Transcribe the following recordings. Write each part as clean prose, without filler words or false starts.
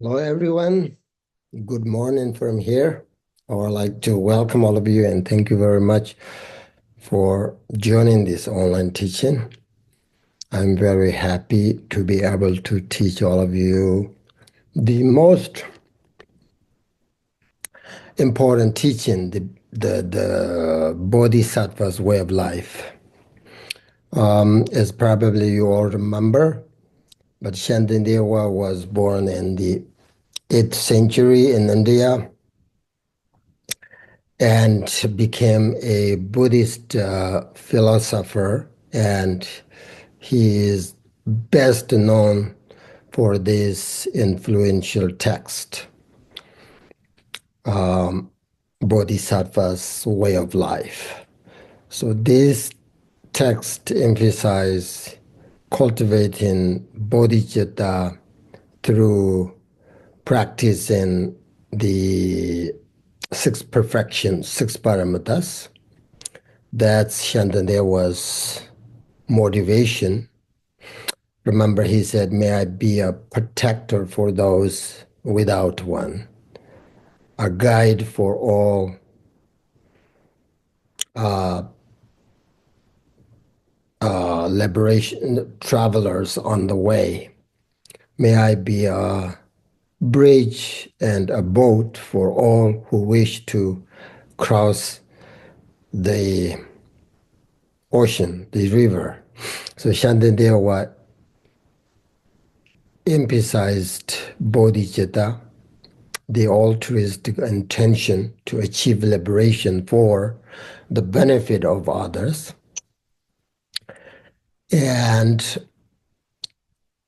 Hello, everyone. Good morning from here. I would like to welcome all of you and thank you very much for joining this online teaching. I'm very happy to be able to teach all of you the most important teaching, the Bodhisattva's way of life. As probably you all remember, but Shantideva was born in the 8th century in India and became a Buddhist philosopher, and he is best known for this influential text, Bodhisattva's way of life. So this text emphasizes cultivating bodhicitta through practicing the six perfections, six pāramitās. That's Shantideva's motivation. Remember, he said, "May I be a protector for those without one, a guide for all liberation travelers on the way. May I be a bridge and a boat for all who wish to cross the ocean, the river." So Shantideva emphasized bodhicitta, the altruistic intention to achieve liberation for the benefit of others, and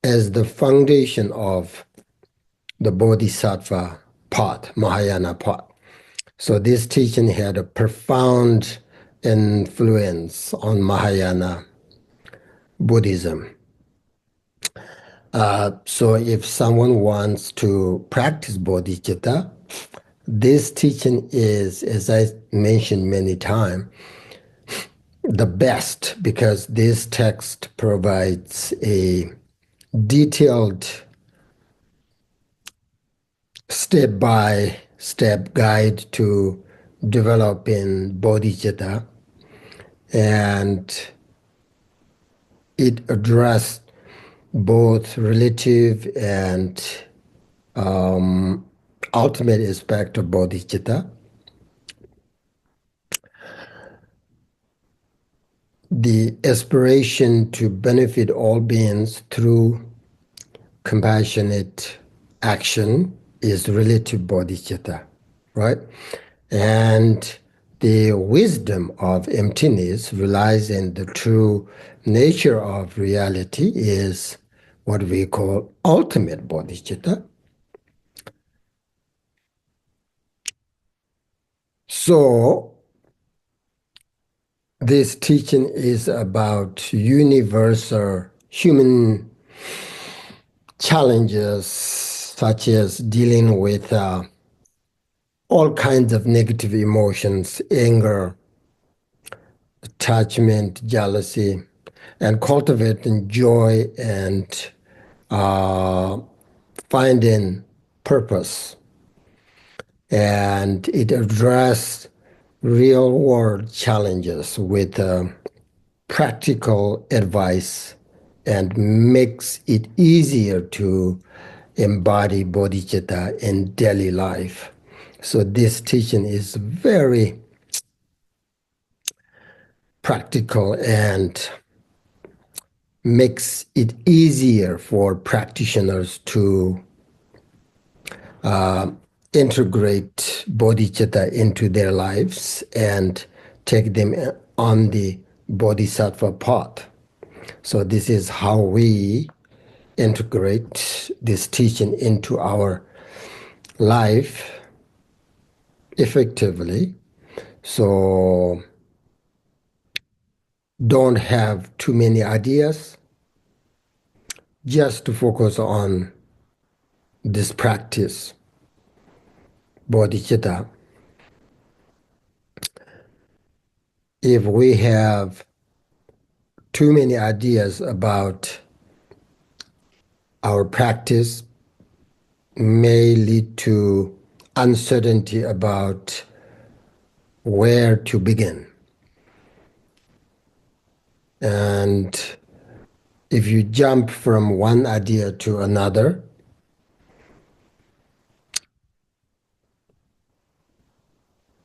as the foundation of the bodhisattva path, Mahāyāna path. So this teaching had a profound influence on Mahāyāna Buddhism. So if someone wants to practice bodhicitta, this teaching is, as I mentioned many times, the best, because this text provides a detailed step-by-step guide to developing bodhicitta, and it addressed both relative and ultimate aspect of bodhicitta. The aspiration to benefit all beings through compassionate action is relative bodhicitta, right? And the wisdom of emptiness relies in the true nature of reality is what we call ultimate bodhicitta. So this teaching is about universal human challenges, such as dealing with all kinds of negative emotions, anger, attachment, jealousy, and cultivating joy and finding purpose. And it addresses real world challenges with practical advice and makes it easier to embody bodhicitta in daily life. So this teaching is very practical and makes it easier for practitioners to integrate bodhicitta into their lives and take them on the bodhisattva path. So this is how we integrate this teaching into our life effectively. So don't have too many ideas, just to focus on this practice, bodhicitta. If we have too many ideas about our practice, may lead to uncertainty about where to begin. And if you jump from one idea to another,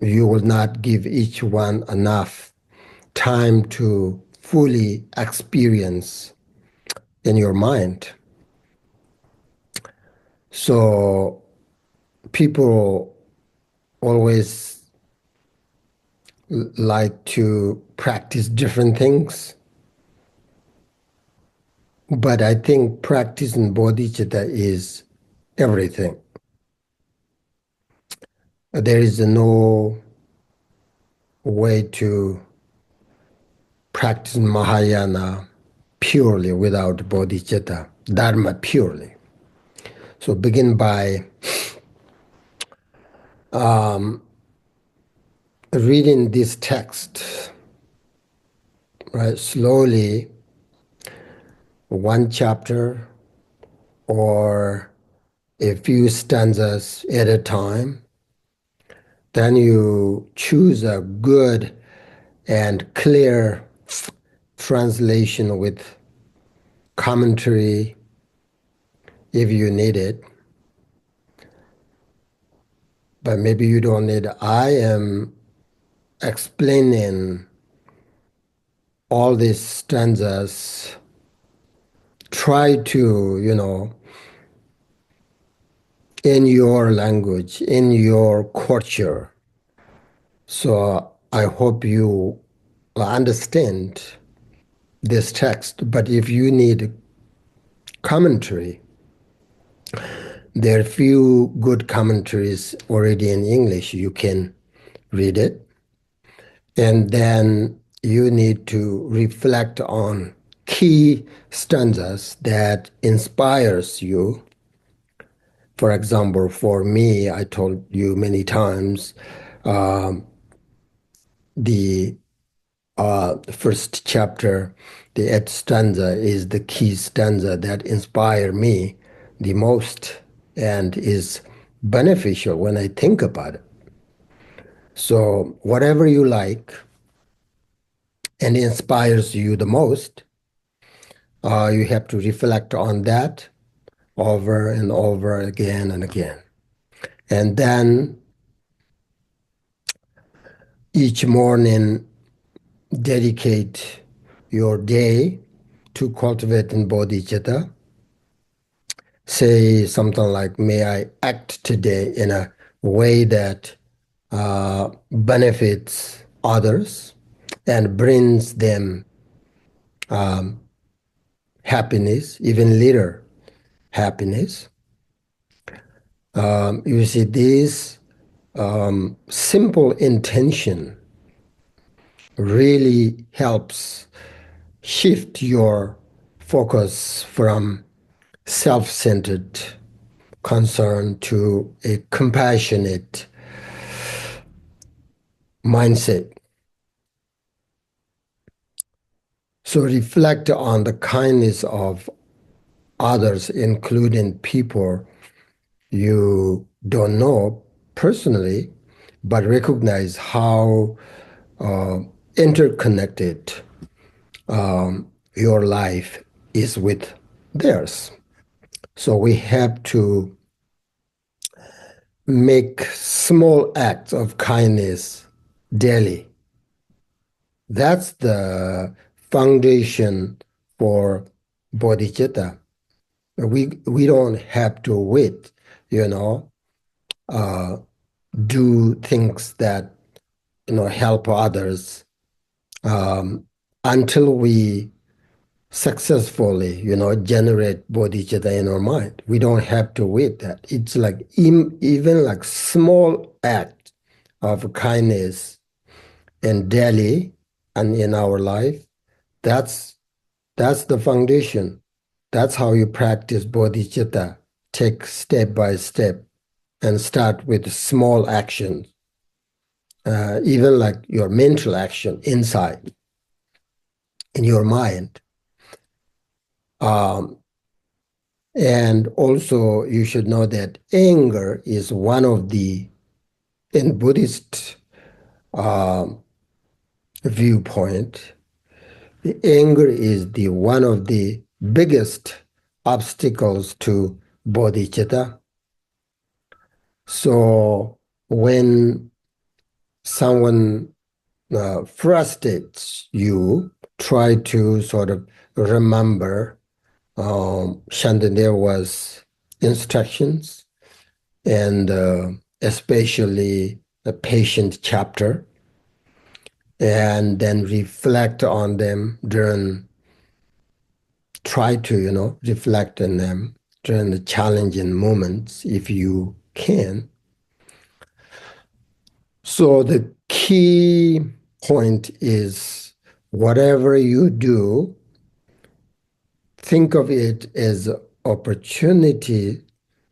you will not give each one enough time to fully experience in your mind. So people always like to practice different things. But I think practicing bodhicitta is everything. There is no way to practice Mahāyāna purely without bodhicitta, dharma purely. So begin by reading this text, right, slowly, one chapter or a few stanzas at a time. Then you choose a good and clear translation with commentary if you need it. But maybe you don't need it. I am explaining all these stanzas. Try to, in your language, in your culture. So I hope you understand this text. But if you need commentary, there are few good commentaries already in English. You can read it. And then you need to reflect on key stanzas that inspires you. For example, for me, I told you many times, the first chapter, the eighth stanza, is the key stanza that inspire me the most and is beneficial when I think about it. So whatever you like and inspires you the most, you have to reflect on that over and over again and again. And then each morning, dedicate your day to cultivating bodhicitta. Say something like, may I act today in a way that benefits others and brings them happiness, even little happiness. You see, this simple intention really helps shift your focus from self-centered concern to a compassionate mindset. So reflect on the kindness of others, including people you don't know personally, but recognize how interconnected your life is with theirs. So we have to make small acts of kindness daily. That's the foundation for bodhicitta. We don't have to wait, do things that help others until we successfully generate bodhicitta in our mind. We don't have to wait that. It's like even like small act of kindness in daily and in our life. That's the foundation. That's how you practice bodhicitta. Take step by step and start with small actions, even like your mental action inside in your mind. And also, you should know that anger is one of the, in Buddhist viewpoint, the anger is the one of the biggest obstacles to bodhicitta. So when someone frustrates you, try to sort of remember Shantideva's instructions and especially the patient chapter, and then reflect on them try to, reflect on them during the challenging moments if you can. So the key point is whatever you do, think of it as an opportunity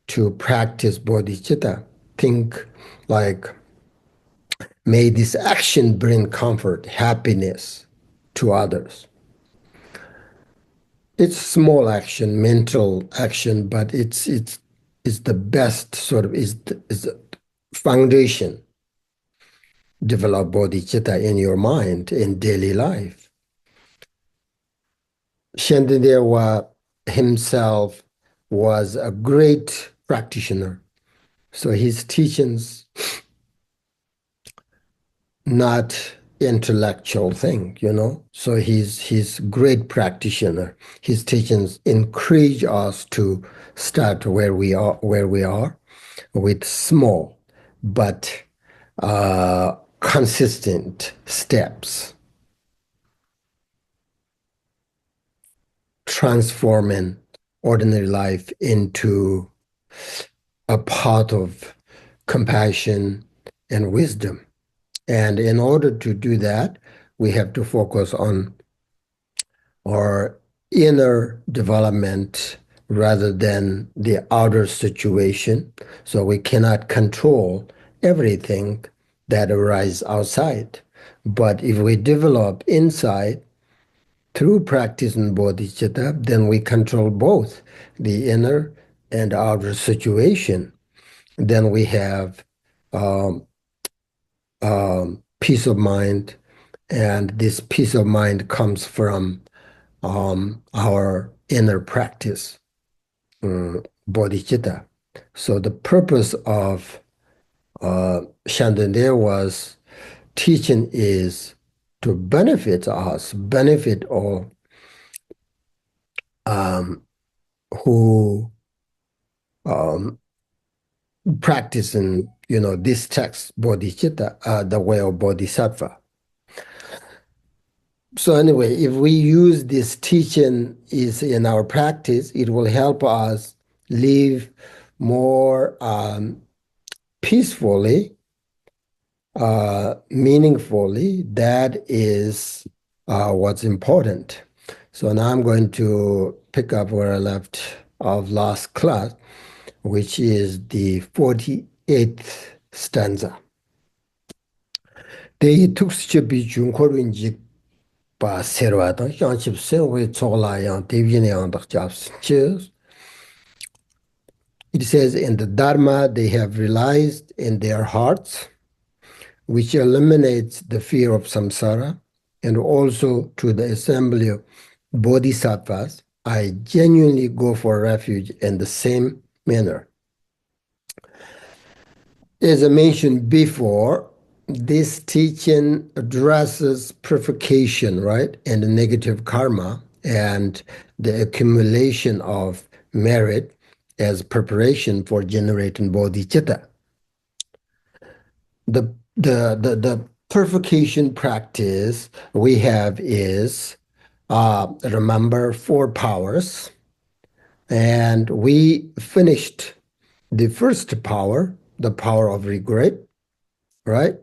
to practice bodhicitta. Think like, may this action bring comfort, happiness to others. It's small action, mental action, but it's the best sort of is the foundation. Develop bodhicitta in your mind in daily life. Shantideva himself was a great practitioner. So his teachings, not intellectual thing, So he's great practitioner. His teachings encourage us to start where we are with small but consistent steps, transforming ordinary life into a part of compassion and wisdom. And in order to do that, we have to focus on our inner development rather than the outer situation. So we cannot control everything that arises outside. But if we develop inside through practicing bodhicitta, then we control both the inner and outer situation. Then we have peace of mind, and this peace of mind comes from our inner practice, bodhicitta. So the purpose of Shantideva's teaching is to benefit us, benefit all who practice in, this text, bodhicitta, the way of bodhisattva. So anyway, if we use this teaching is in our practice, it will help us live more peacefully, meaningfully. That is what's important. So now I'm going to pick up where I left off last class, which is the 48th stanza. It says, in the dharma they have realized in their hearts, which eliminates the fear of samsara, and also to the assembly of bodhisattvas, I genuinely go for refuge in the same manner. As I mentioned before, this teaching addresses purification, right, and the negative karma and the accumulation of merit as preparation for generating bodhicitta. The purification practice we have is remember 4 powers, and we finished the first power, the power of regret, right?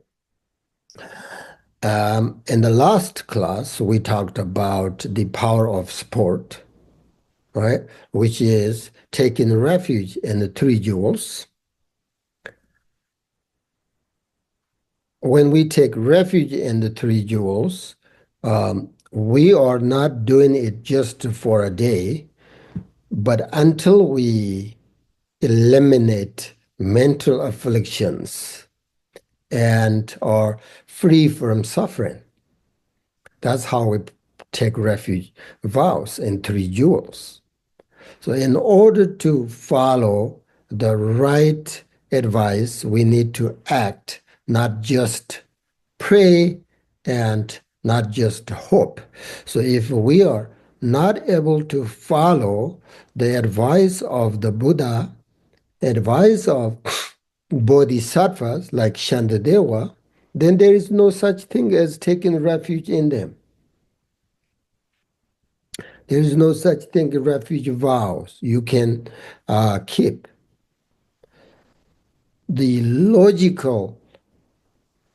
In the last class, we talked about the power of sport, right? Which is taking refuge in the 3 jewels. When we take refuge in the 3 jewels, we are not doing it just for a day. But until we eliminate mental afflictions and are free from suffering, that's how we take refuge vows in three jewels. So in order to follow the right advice, we need to act, not just pray and not just hope. So if we are not able to follow the advice of the Buddha, advice of bodhisattvas like Shantideva, then there is no such thing as taking refuge in them. There is no such thing as refuge vows you can keep. The logical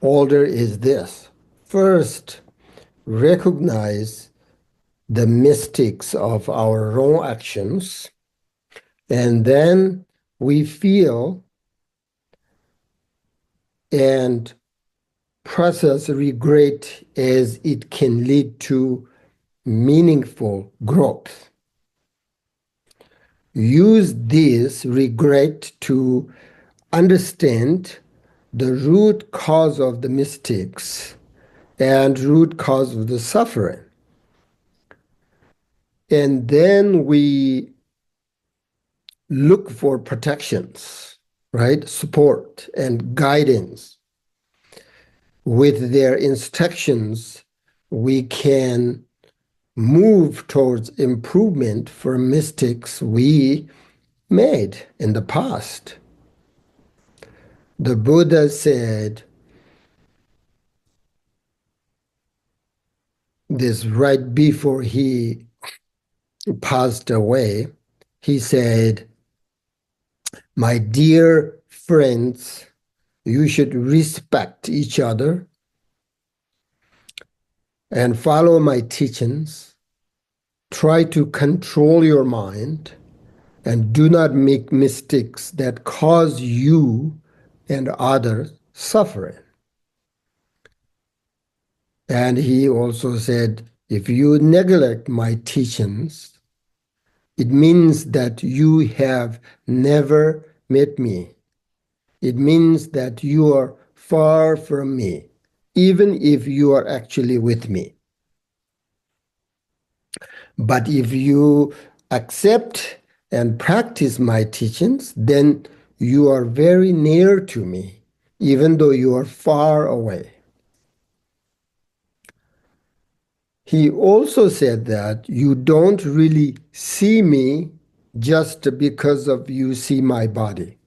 order is this. First, recognize the mistakes of our wrong actions, and then we feel and process regret as it can lead to meaningful growth. Use this regret to understand the root cause of the mistakes and root cause of the suffering. And then we look for protections, right? Support and guidance. With their instructions, we can move towards improvement for mistakes we made in the past. The Buddha said this right before he passed away. He said, "My dear friends, you should respect each other and follow my teachings. Try to control your mind and do not make mistakes that cause you and others suffering." And he also said, if you neglect my teachings, it means that you have never met me. It means that you are far from me, even if you are actually with me. But if you accept and practice my teachings, then you are very near to me, even though you are far away. He also said that you don't really see me just because of you see my body.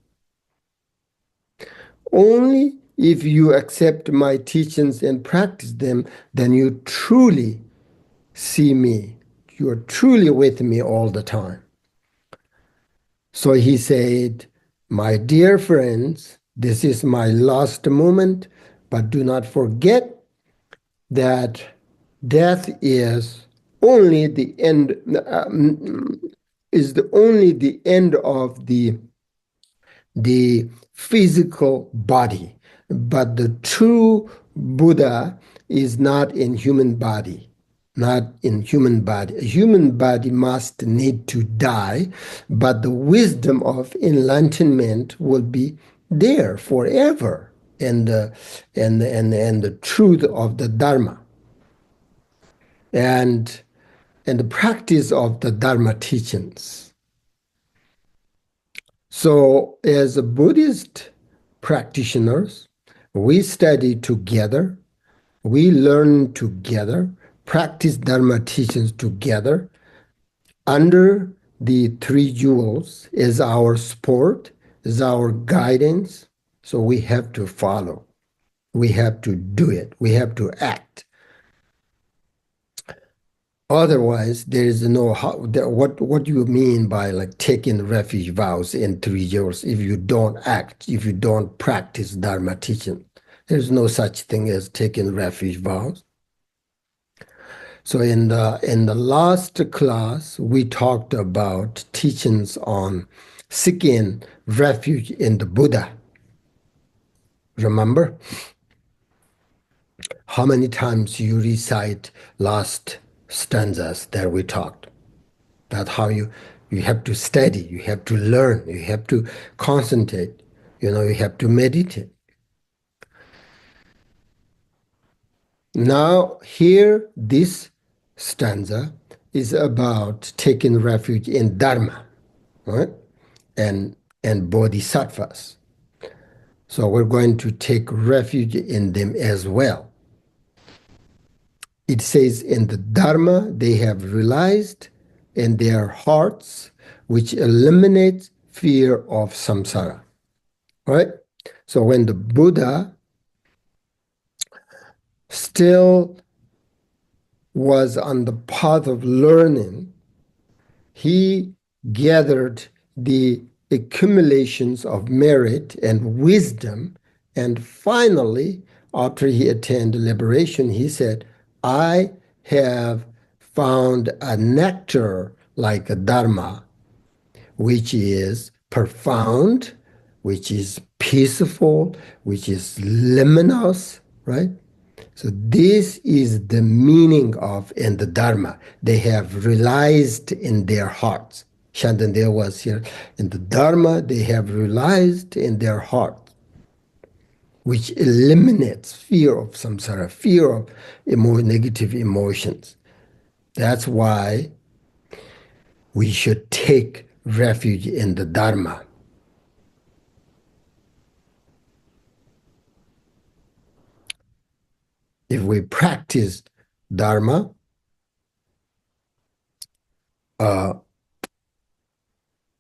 Only if you accept my teachings and practice them, then you truly see me. You are truly with me all the time. So he said, my dear friends, this is my last moment, but do not forget that death is only the end, only the end of the physical body. But the true Buddha is not in human body. Not in human body. A human body must need to die, but the wisdom of enlightenment will be there forever, and the truth of the dharma and the practice of the dharma teachings. So as a Buddhist practitioners, we study together, we learn together, practice dharma teachings together under the three jewels is our support, is our guidance. So we have to follow. We have to do it. We have to act. Otherwise, there is no how. What do you mean by like taking refuge vows in three jewels if you don't act, if you don't practice dharma teaching? There's no such thing as taking refuge vows. So in the last class, we talked about teachings on seeking refuge in the Buddha. Remember how many times you recite last stanzas that we talked? That's how you You have to study, you have to learn, you have to concentrate, you have to meditate. Now, here, this stanza is about taking refuge in dharma, right? And bodhisattvas. So we're going to take refuge in them as well. It says, in the dharma they have realized in their hearts, which eliminates fear of samsara. Right? So when the Buddha still was on the path of learning, he gathered the accumulations of merit and wisdom, and finally, after he attained liberation, he said, I have found a nectar like a dharma, which is profound, which is peaceful, which is luminous, right? So this is the meaning of in the Dharma. They have realized in their hearts. Shantideva was here. In the Dharma, they have realized in their heart, which eliminates fear of samsara, fear of negative emotions. That's why we should take refuge in the Dharma. If we practice Dharma,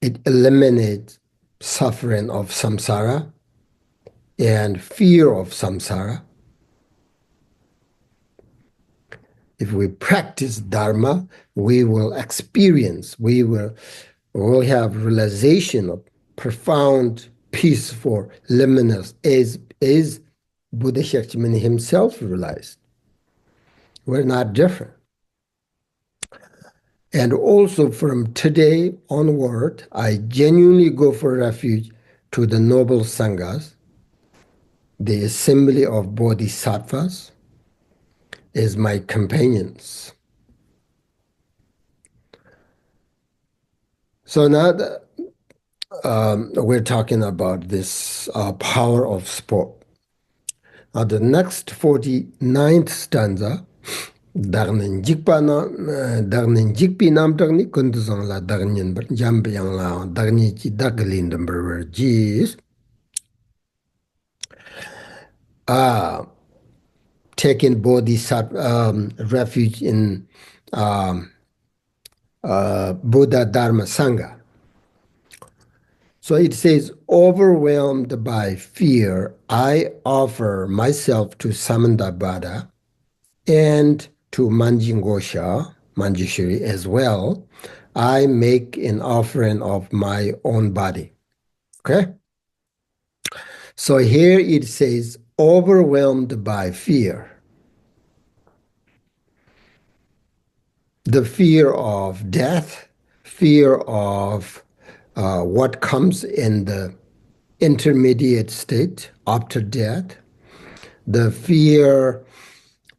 it eliminates suffering of samsara and fear of samsara. If we practice Dharma, we will experience, we will have realization of profound, peaceful, luminous, as Buddha Shakyamuni himself realized. We're not different. And also from today onward, I genuinely go for refuge to the noble sanghas, the assembly of bodhisattvas, as my companions. So now we're talking about this power of sport. Now the next 49th stanza, Dagnin jikpi nam dagni kunduzang la dagnin jambyang la dagni chi daglin number jis. Taking bodhisattva refuge in Buddha Dharma Sangha. So it says, overwhelmed by fear, I offer myself to Samandabhada and to Manjingosha, Manjushri as well. I make an offering of my own body. Okay? So here it says, overwhelmed by fear. The fear of death, fear of what comes in the intermediate state after death, the fear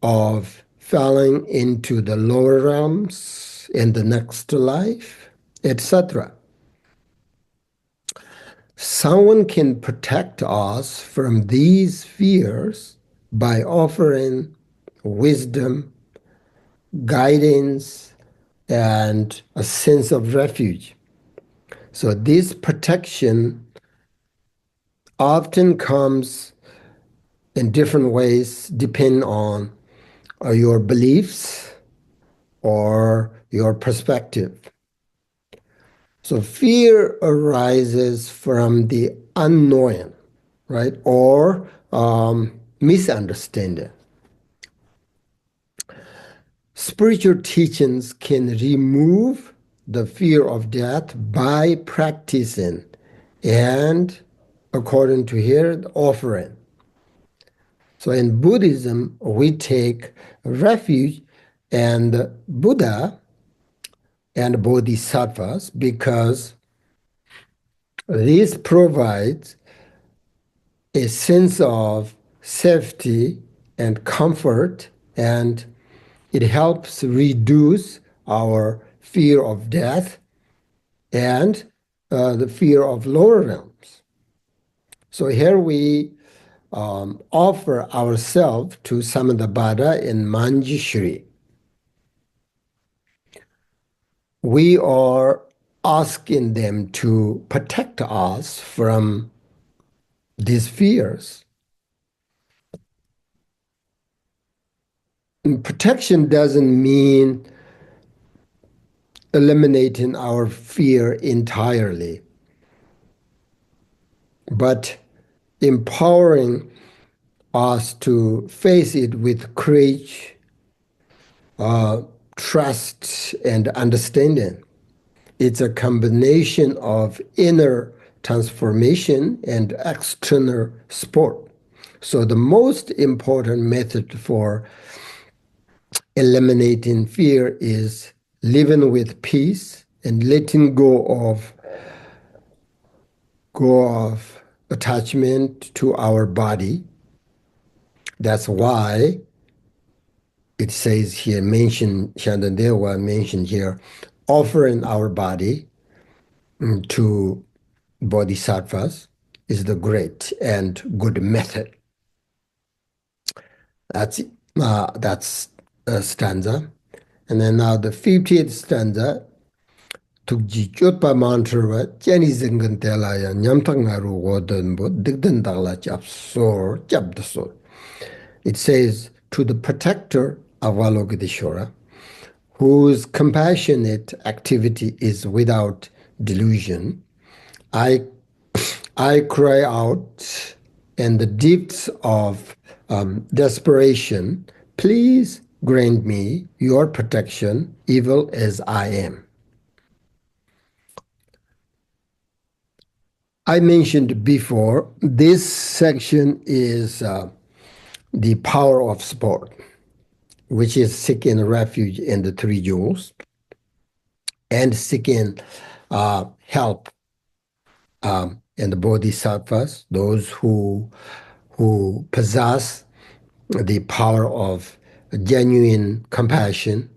of falling into the lower realms in the next life, etc. Someone can protect us from these fears by offering wisdom, guidance, and a sense of refuge. So this protection often comes in different ways depending on your beliefs or your perspective. So fear arises from the unknowing, right? Or misunderstanding. Spiritual teachings can remove the fear of death by practicing and, according to here, the offering. So in Buddhism, we take refuge and Buddha and bodhisattvas because this provides a sense of safety and comfort, and it helps reduce our fear of death and the fear of lower realms. So here we offer ourselves to Samantabhadra and Manjushri. We are asking them to protect us from these fears. And protection doesn't mean eliminating our fear entirely, but empowering us to face it with courage, trust, and understanding. It's a combination of inner transformation and external support. So the most important method for eliminating fear is living with peace and letting go of attachment to our body. That's why it says here, Shantideva mentioned here, offering our body to bodhisattvas is the great and good method. That's a stanza. And then now the 50th stanza, tukji chotpa mantra chani zingan telaya nyamtang naru wodan bo digdan dagla chapdasor. It says, to the protector Avalokiteshvara, whose compassionate activity is without delusion, I cry out in the depths of desperation, please grant me your protection, evil as I am. I mentioned before, this section is the power of support, which is seeking refuge in the three jewels and seeking help in the bodhisattvas, those who possess the power of genuine compassion,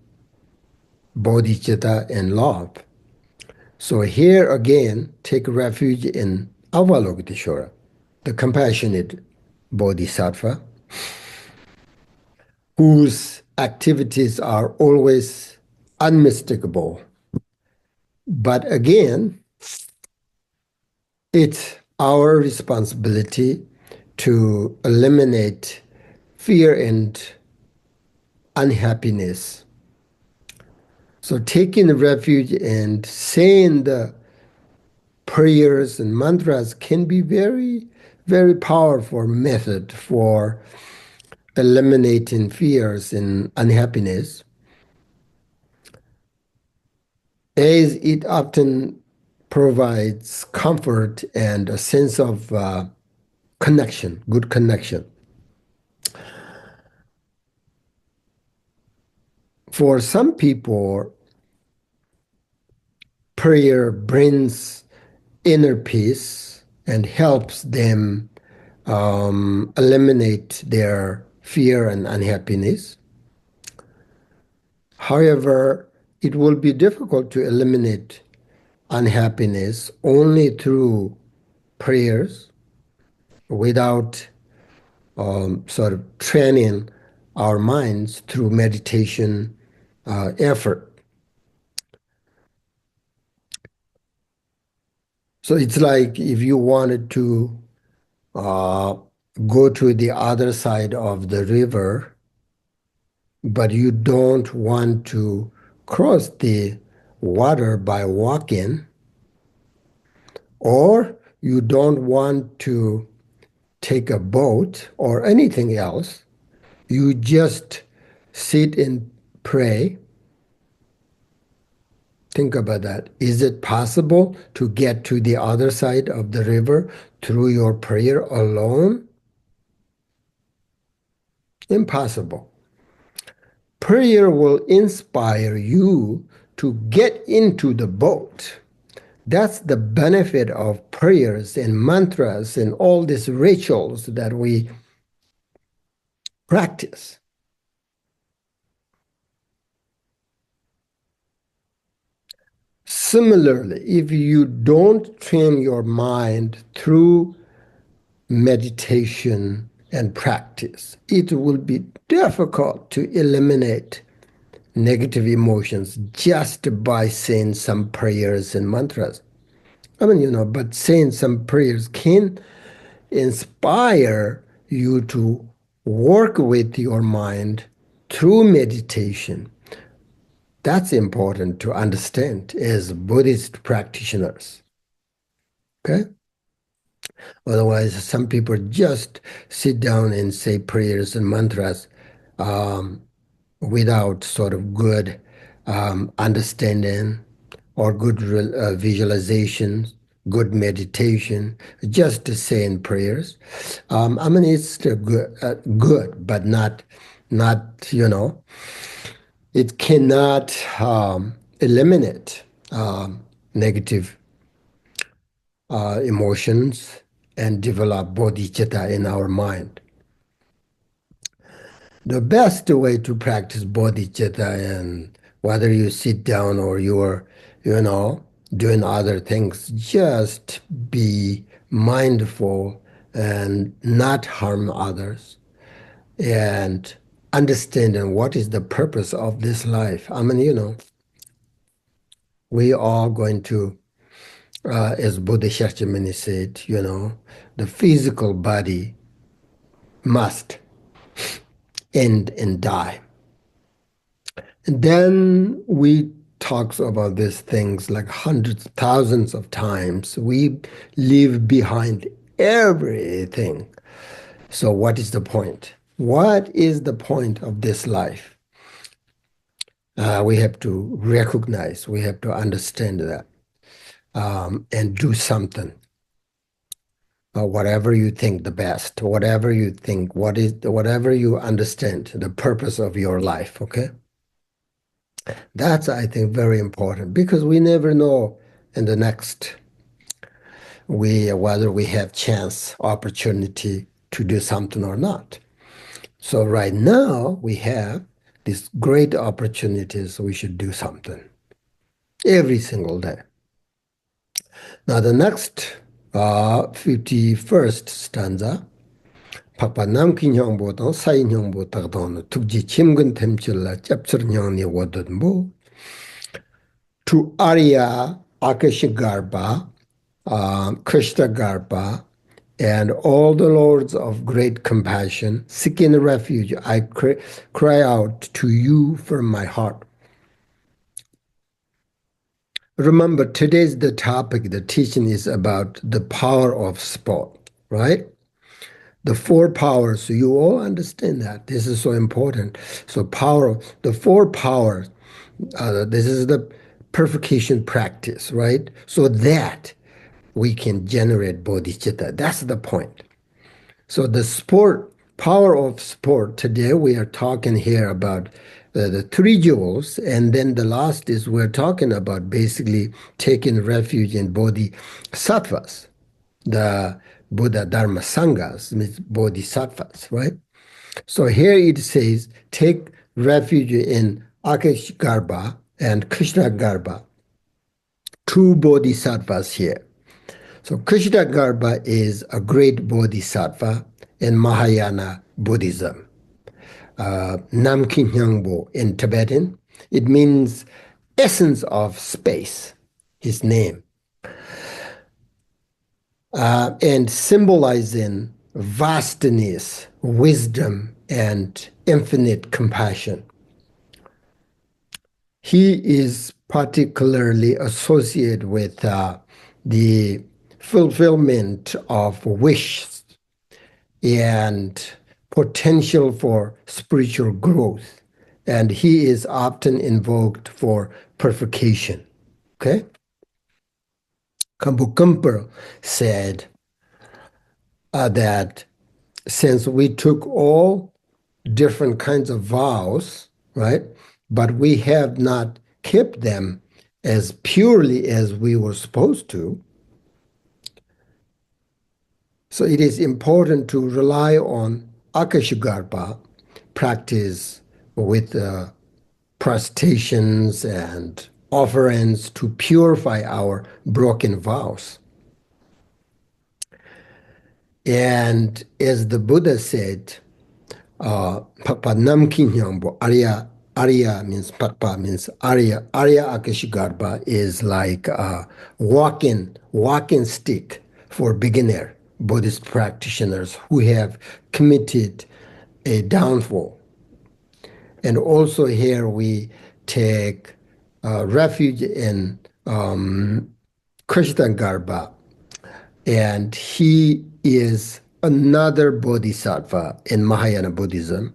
bodhicitta, and love. So here again, take refuge in Avalokiteshvara, the compassionate bodhisattva, whose activities are always unmistakable. But again, it's our responsibility to eliminate fear and unhappiness. So taking refuge and saying the prayers and mantras can be very, very powerful method for eliminating fears and unhappiness, as it often provides comfort and a sense of connection, good connection. For some people, prayer brings inner peace and helps them eliminate their fear and unhappiness. However, it will be difficult to eliminate unhappiness only through prayers without sort of training our minds through meditation effort. So it's like if you wanted to go to the other side of the river, but you don't want to cross the water by walking, or you don't want to take a boat or anything else, you just sit and pray. Think about that. Is it possible to get to the other side of the river through your prayer alone? Impossible. Prayer will inspire you to get into the boat. That's the benefit of prayers and mantras and all these rituals that we practice. Similarly, if you don't train your mind through meditation and practice, it will be difficult to eliminate negative emotions just by saying some prayers and mantras. I mean, but saying some prayers can inspire you to work with your mind through meditation. That's important to understand as Buddhist practitioners. Okay? Otherwise, some people just sit down and say prayers and mantras um, without sort of good understanding or good visualization, good meditation, just saying prayers. I mean, it's still good, but not it cannot eliminate negative emotions and develop bodhicitta in our mind. The best way to practice bodhicitta, and whether you sit down or you're, doing other things, just be mindful and not harm others and understanding what is the purpose of this life. I mean, we are going to, as Bodhisattva said, the physical body must end and die. And then we talks about these things like hundreds, thousands of times. We leave behind everything. So what is the point? What is the point of this life? We have to recognize, we have to understand that, and do something. Whatever you think the best, whatever you think, whatever you understand, the purpose of your life, okay? That's, I think, very important because we never know in the next whether we have chance, opportunity to do something or not. So right now we have these great opportunities. We should do something every single day. Now the next 51st stanza. Papa namkin hyangbo tang sayin hyangbo tagdang tukji chimgun temchilla chapsir nyangni wadunbo to Arya Akashigarba, Krishna Garba, and all the lords of great compassion, seeking refuge, I cry out to you from my heart. Remember, today's the topic, the teaching is about the power of sport, right? The four powers, so you all understand that. This is so important. So the four powers, this is the purification practice, right? So that we can generate bodhicitta. That's the point. So the power of sport, today we are talking here about the three jewels, and then the last is we're talking about basically taking refuge in bodhisattvas, the Buddha Dharma Sanghas, means bodhisattvas, right? So here it says, take refuge in Akashigarba and Krishna Garba, two bodhisattvas here. So Krishna Garba is a great bodhisattva in Mahāyāna Buddhism. Namkin Hyangbo in Tibetan, it means essence of space, his name. And symbolizing vastness, wisdom, and infinite compassion. He is particularly associated with the fulfillment of wishes and potential for spiritual growth. And he is often invoked for purification. Okay? Khenpo Sherab said that since we took all different kinds of vows, right, but we have not kept them as purely as we were supposed to, so it is important to rely on Akashigarba practice with prostrations and offerings to purify our broken vows. And as the Buddha said, Papa Namkin Nyambo, Arya means Papa means Arya Akashigarbha is like a walking stick for beginner Buddhist practitioners who have committed a downfall. And also here we take refuge in Krishnagarbha, and he is another bodhisattva in Mahāyāna Buddhism,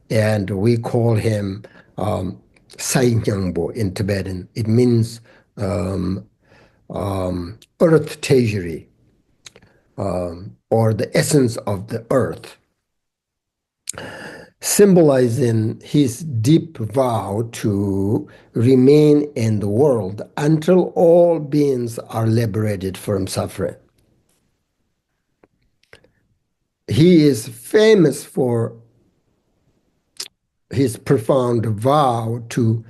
and we call him Nyingma in Tibetan. It means earth treasury, or the essence of the earth, symbolizing his deep vow to remain in the world until all beings are liberated from suffering. He is famous for his profound vow to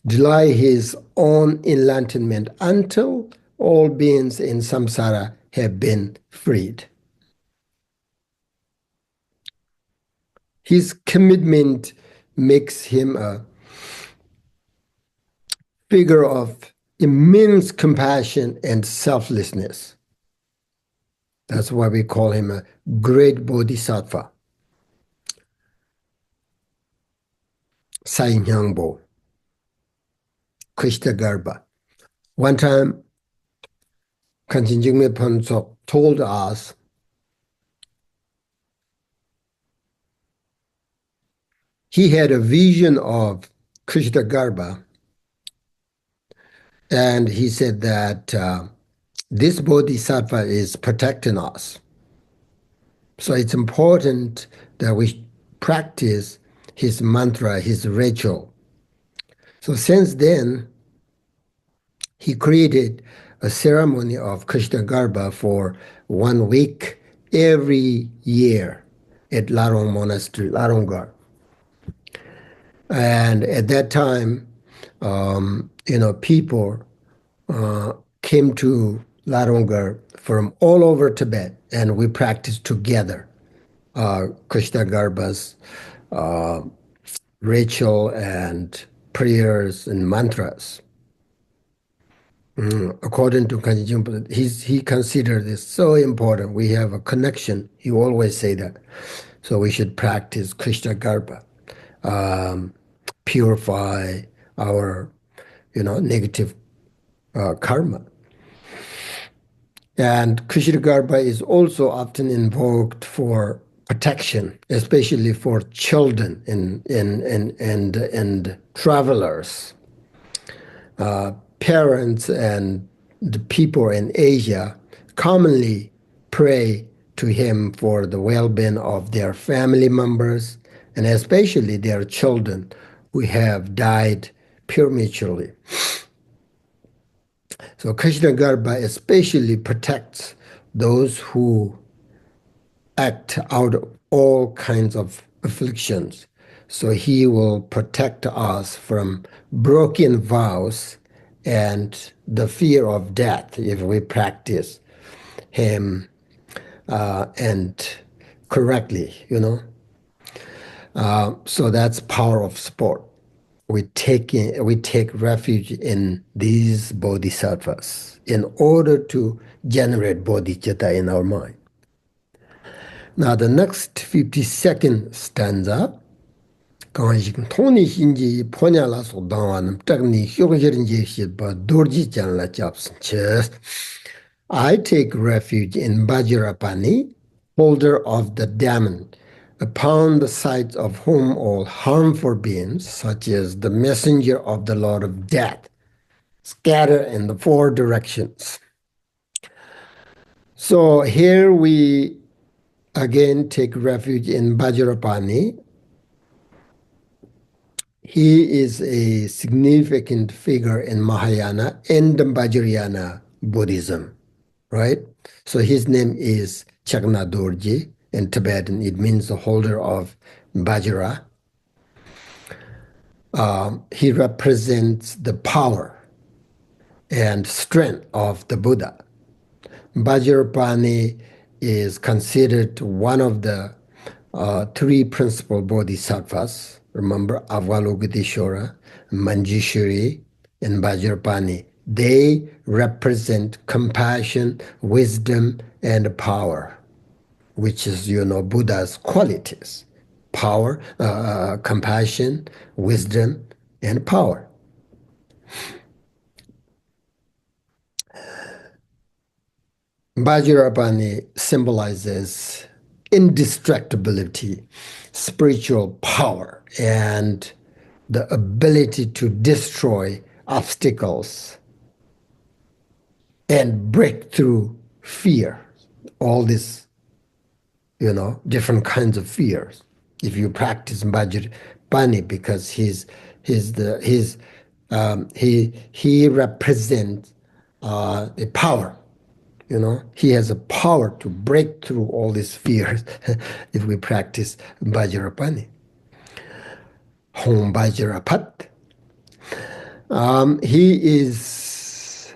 delay his own enlightenment until all beings in samsara have been freed. His commitment makes him a figure of immense compassion and selflessness. That's why we call him a great bodhisattva. Nyingma, Krishnagarbha. One time, Kanchen Jigme Phuntsok told us he had a vision of Krishnagarbha, and he said that this bodhisattva is protecting us. So it's important that we practice his mantra, his ritual. So since then, he created a ceremony of Krishnagarbha for 1 week every year at Larong Monastery, Laronggar. And at that time, people came to Laronggar from all over Tibet, and we practiced together Krishnagarbha's ritual and prayers and mantras. According to Kanchen Jigme, he considered this so important. We have a connection. He always say that. So we should practice Krishnagarbha, purify our, negative karma. And Krishnagarbha is also often invoked for protection, especially for children and travelers. Parents and the people in Asia commonly pray to him for the well-being of their family members, and especially their children who have died prematurely. So Krishnagarbha especially protects those who act out all kinds of afflictions. So he will protect us from broken vows and the fear of death if we practice him and correctly, So that's power of support. We take refuge in these bodhisattvas in order to generate bodhicitta in our mind. Now the next 52nd stanza, I take refuge in Vajrapani, holder of the diamond, upon the sides of whom all harmful beings, such as the messenger of the Lord of Death, scatter in the 4 directions. So here we again take refuge in Vajrapani. He is a significant figure in Mahāyāna and Vajrayana Buddhism, right? So his name is Chakna. In Tibetan, it means the holder of Vajra. He represents the power and strength of the Buddha. Vajrapani is considered one of the three principal bodhisattvas. Remember, Avalokiteshvara, Manjushri, and Vajrapani. They represent compassion, wisdom, and power, which is, Buddha's qualities. Power, compassion, wisdom, and power. Vajrapani symbolizes indestructibility, spiritual power, and the ability to destroy obstacles and break through fear. All these, different kinds of fears. If you practice Vajrapani, because he represents the power. He has a power to break through all these fears if we practice Vajrapani. Hom Vajrapat. He is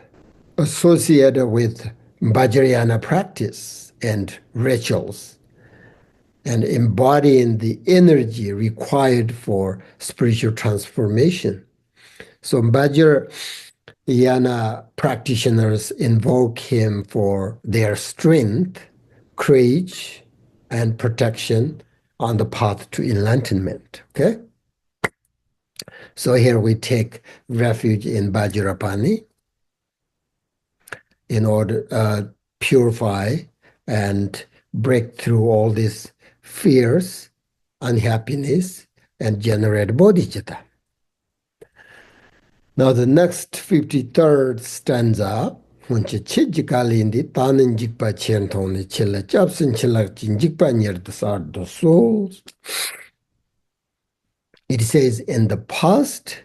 associated with Vajrayana practice and rituals and embodying the energy required for spiritual transformation. So Vajrayana practitioners invoke him for their strength, courage, and protection on the path to enlightenment. Okay? So here we take refuge in Vajrapani in order to purify and break through all these fears, unhappiness, and generate bodhicitta. Now the next 53rd stanza, it says, in the past,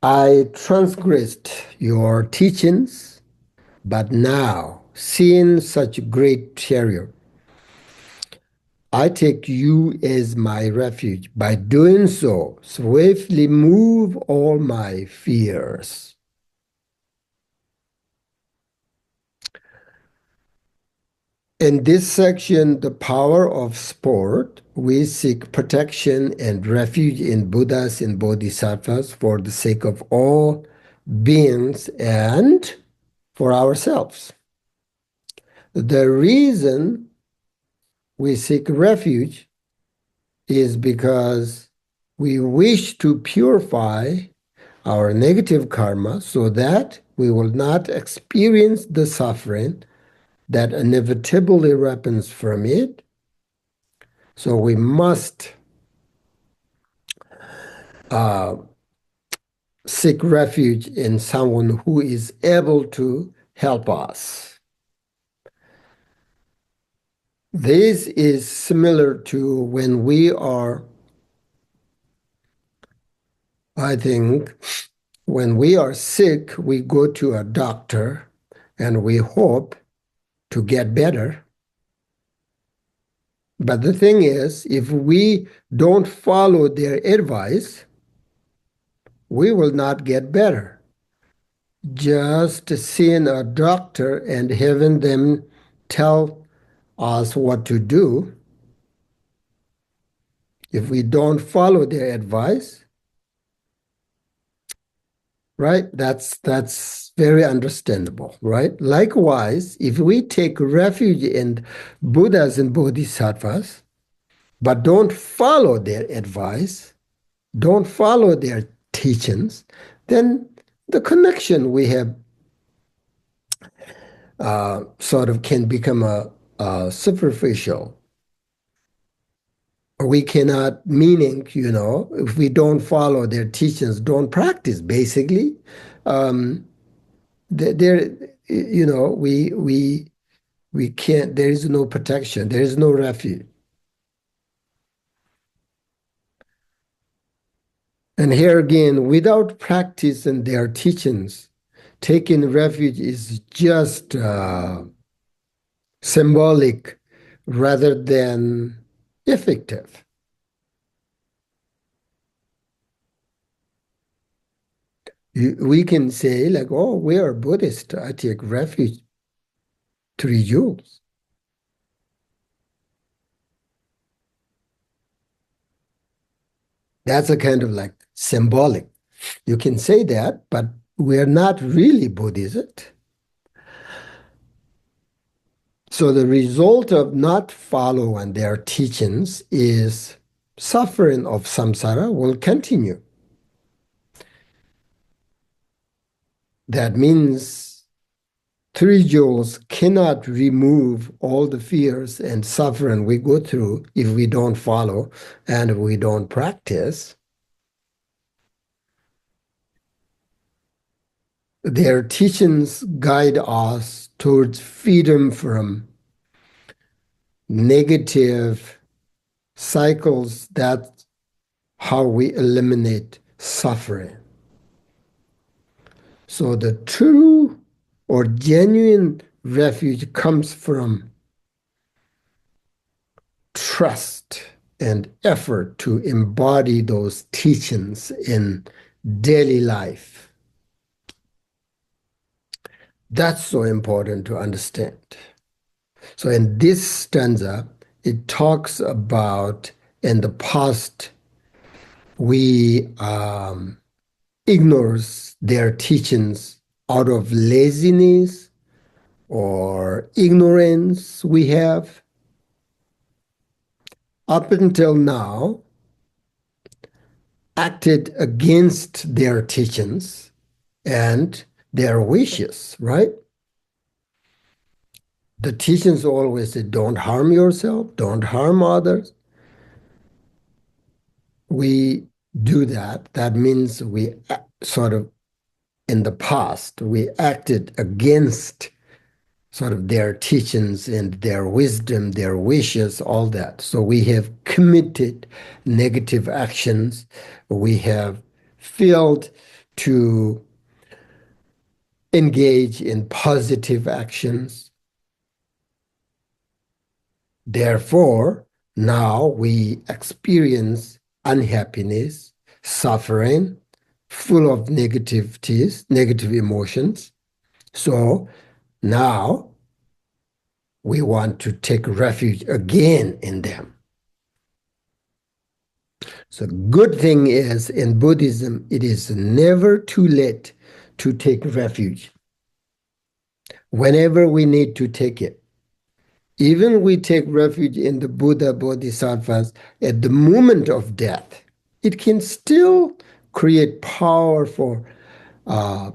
I transgressed your teachings, but now, seeing such great terror, I take you as my refuge. By doing so, swiftly move all my fears. In this section, the power of sport, we seek protection and refuge in Buddhas and Bodhisattvas for the sake of all beings and for ourselves. The reason we seek refuge is because we wish to purify our negative karma so that we will not experience the suffering that inevitably happens from it. So we must seek refuge in someone who is able to help us. This is similar to when we are, I think, when we are sick, we go to a doctor and we hope to get better. But the thing is, if we don't follow their advice, we will not get better. Just seeing a doctor and having them tell us what to do, if we don't follow their advice, right? That's very understandable, right? Likewise, if we take refuge in Buddhas and Bodhisattvas, but don't follow their advice, don't follow their teachings, then the connection we have sort of can become a superficial. We cannot, meaning, if we don't follow their teachings, don't practice, basically, there, we can't, there is no protection, there is no refuge. And here again, without practice in their teachings, taking refuge is just symbolic rather than effective. We can say like, oh, we are Buddhist. I take refuge 3 jewels. That's a kind of like symbolic. You can say that, but we're not really Buddhist. So the result of not following their teachings is suffering of samsara will continue. That means 3 jewels cannot remove all the fears and suffering we go through if we don't follow and we don't practice. Their teachings guide us towards freedom from negative cycles. That's how we eliminate suffering. So the true or genuine refuge comes from trust and effort to embody those teachings in daily life. That's so important to understand. So in this stanza, it talks about in the past, we ignores their teachings out of laziness or ignorance we have. Up until now, acted against their teachings and their wishes, right? The teachings always say, don't harm yourself, don't harm others. We do that. That means we sort of, in the past, we acted against sort of their teachings and their wisdom, their wishes, all that. So we have committed negative actions. We have failed to engage in positive actions. Therefore, now we experience unhappiness, suffering, full of negativities, negative emotions. So now we want to take refuge again in them. So good thing is in Buddhism, it is never too late to take refuge. Whenever we need to take it. Even we take refuge in the Buddha Bodhisattvas at the moment of death, it can still create powerful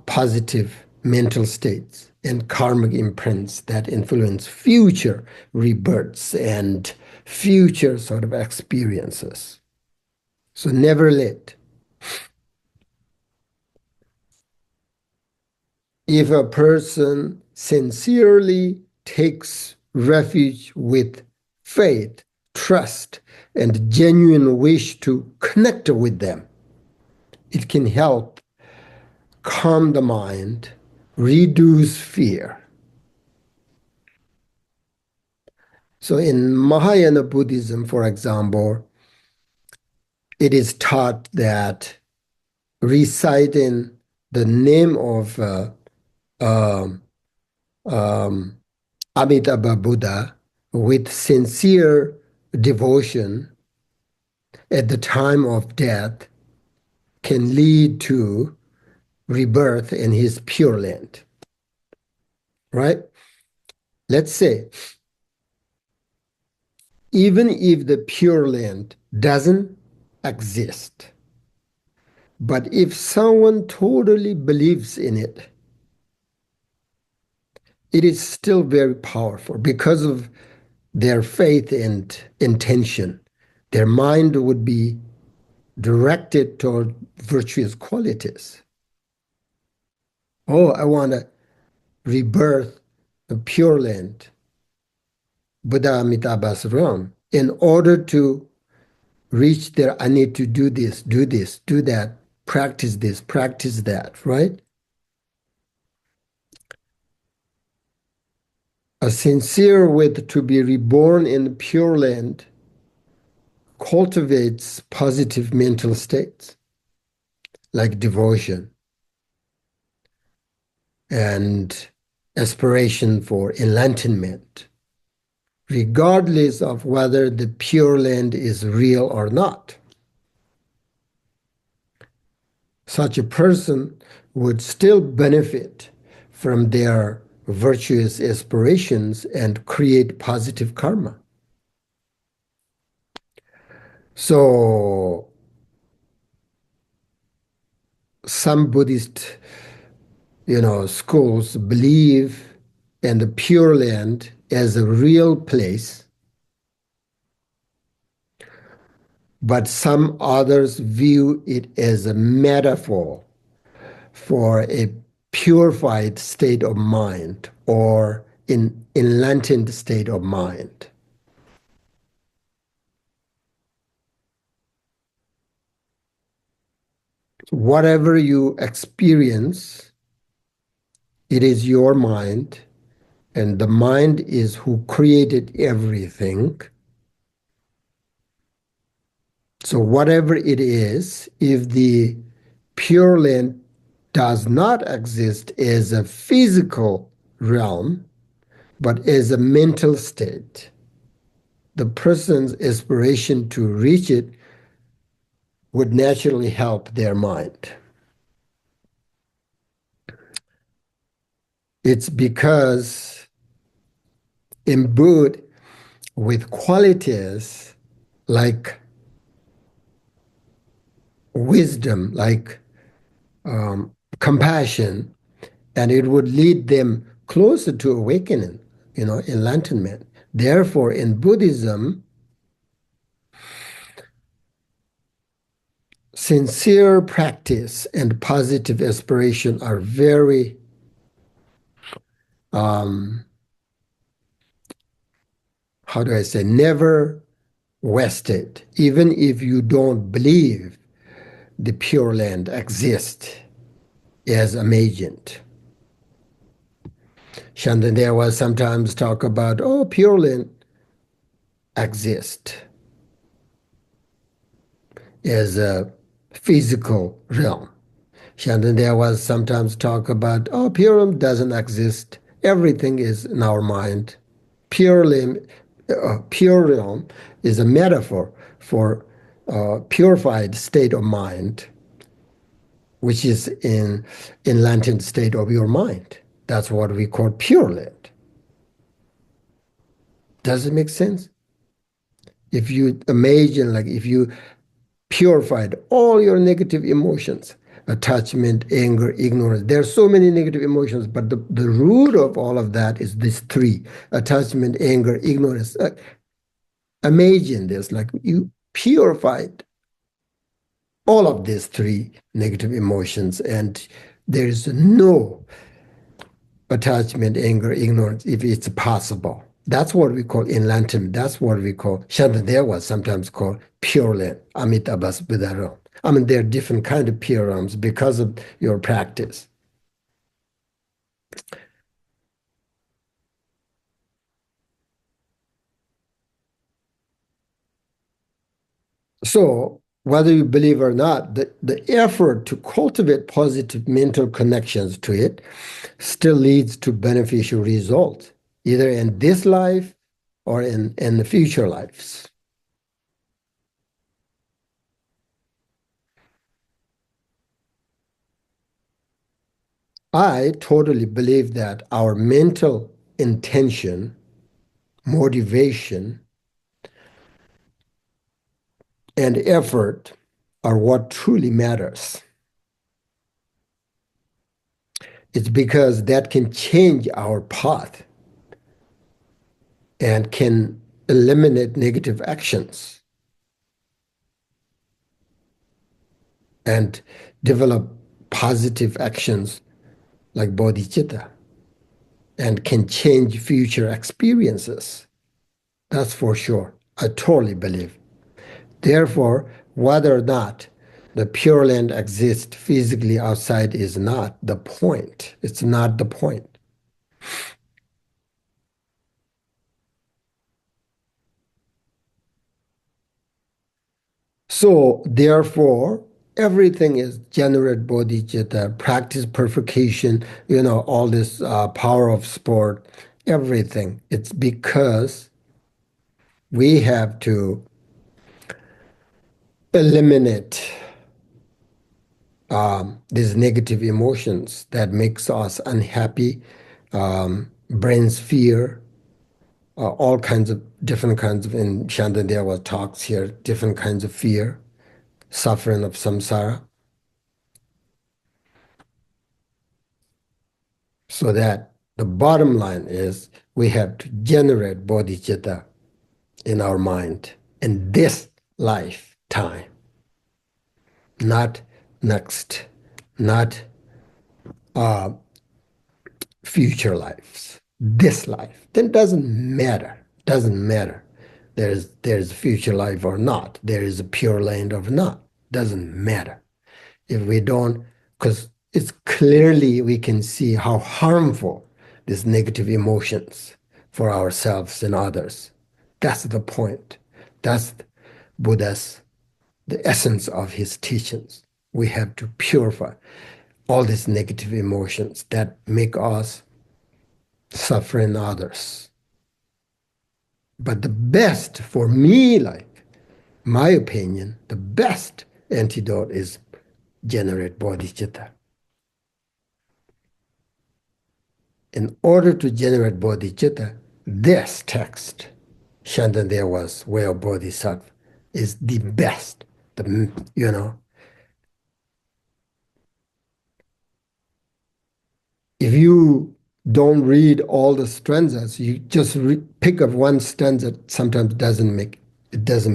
positive mental states and karmic imprints that influence future rebirths and future sort of experiences. So never let. If a person sincerely takes refuge with faith, trust, and genuine wish to connect with them, it can help calm the mind, reduce fear. So in Mahāyāna Buddhism, for example, it is taught that reciting the name of Amitabha Buddha with sincere devotion at the time of death can lead to rebirth in his Pure Land. Right? Let's say, even if the Pure Land doesn't exist, but if someone totally believes in it, it is still very powerful because of their faith and intention. Their mind would be directed toward virtuous qualities. Oh, I want to rebirth a Pure Land, Buddha Amitabha's realm. In order to reach there, I need to do this, do that, practice this, practice that, right? A sincere wish to be reborn in Pure Land cultivates positive mental states like devotion, and aspiration for enlightenment, regardless of whether the Pure Land is real or not. Such a person would still benefit from their virtuous aspirations and create positive karma. So some Buddhist, schools believe in the Pure Land as a real place, but some others view it as a metaphor for a purified state of mind or an enlightened state of mind. Whatever you experience, it is your mind, and the mind is who created everything. So whatever it is, if the Pure Land does not exist as a physical realm, but as a mental state, the person's aspiration to reach it would naturally help their mind. It's because imbued with qualities like wisdom, like compassion, and it would lead them closer to awakening, enlightenment. Therefore, in Buddhism, sincere practice and positive aspiration are very how do I say, never wasted, even if you don't believe the Pure Land exists as an agent. Shantideva sometimes talk about, Pure Land exists as a physical realm. Shantideva sometimes talk about, Pure Land doesn't exist. Everything is in our mind. Pure realm is a metaphor for purified state of mind, which is in enlightened state of your mind. That's what we call Pure Land. Does it make sense? If you imagine, like if you purified all your negative emotions, attachment, anger, ignorance. There are so many negative emotions, but the root of all of that is these three: attachment, anger, ignorance. Imagine this, like you purified all of these three negative emotions, and there is no attachment, anger, ignorance, if it's possible. That's what we call enlightenment. That's what we call, Shantideva sometimes called pure land, Amitabha's Buddha realm. I mean, there are different kind of pure realms because of your practice. So whether you believe or not, the effort to cultivate positive mental connections to it still leads to beneficial results, either in this life or in the future lives. I totally believe that our mental intention, motivation, and effort are what truly matters. It's because that can change our path and can eliminate negative actions and develop positive actions like bodhicitta and can change future experiences. That's for sure. I totally believe. Therefore, whether or not the Pure Land exists physically outside is not the point. It's not the point. So, therefore, everything is generate bodhicitta, practice purification, all this power of sport, everything. It's because we have to eliminate these negative emotions that makes us unhappy, brings fear, all kinds of different kinds of, in Shantideva talks here, different kinds of fear, suffering of samsara, so that the bottom line is we have to generate bodhicitta in our mind in this lifetime, not next, not uh, future lives, this life. Then it doesn't matter. Doesn't matter. There's future life or not. There is a pure land or not. Doesn't matter. If we don't, because it's clearly we can see how harmful these negative emotions for ourselves and others. That's the point. That's Buddha's, the essence of his teachings. We have to purify all these negative emotions that make us suffering others. But the best for me, like my opinion, the best antidote is generate bodhicitta. In order to generate bodhicitta, this text, Shantideva's Way of Bodhisattva, is the best. If you don't read all the stanzas, you just pick up one stanza, sometimes it doesn't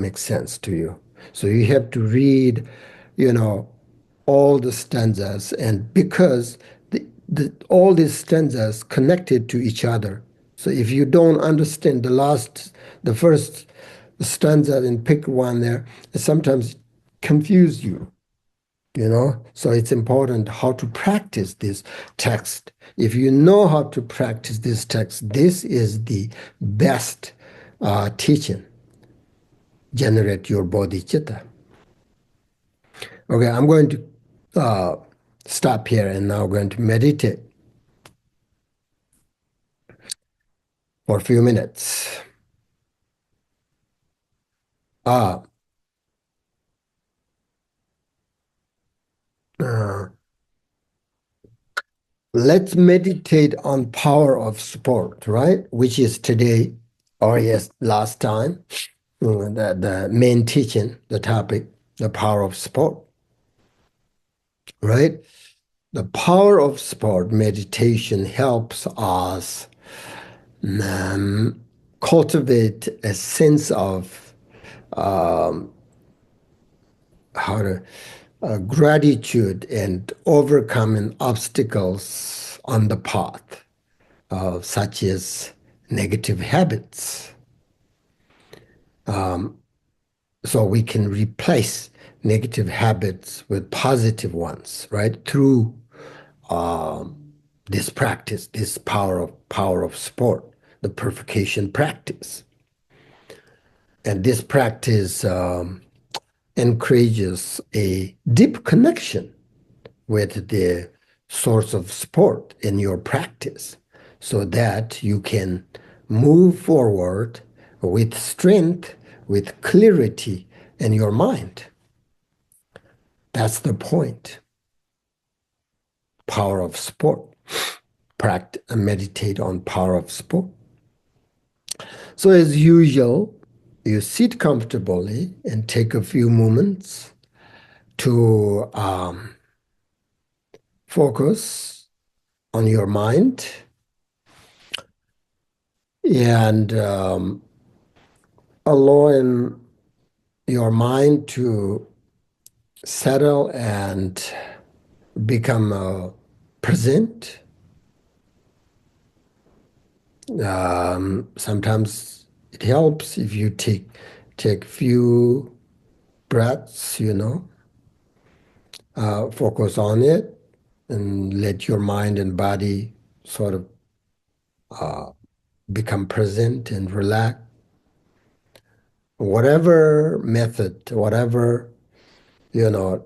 make sense to you. So you have to read, you know, all the stanzas, and because all these stanzas connected to each other. So if you don't understand the first stanza and pick one there, it sometimes confuse you. So it's important how to practice this text. If you know how to practice this text, this is the best teaching. Generate your bodhicitta. Okay, I'm going to stop here and now going to meditate for a few minutes. Uh, uh, let's meditate on power of support, right? Which is today, or yes, last time, the main teaching, the topic, the power of support, right? The power of support meditation helps us cultivate a sense of how to gratitude and overcoming obstacles on the path, such as negative habits. So we can replace negative habits with positive ones, right? Through this practice, this power of sport, the purification practice. And this practice encourages a deep connection with the source of support in your practice so that you can move forward with strength, with clarity in your mind. That's the point. Power of support. Practice and meditate on power of support. So as usual, you sit comfortably and take a few moments to focus on your mind and allowing your mind to settle and become present. Sometimes it helps if you take few breaths, focus on it and let your mind and body sort of become present and relax. Whatever method, whatever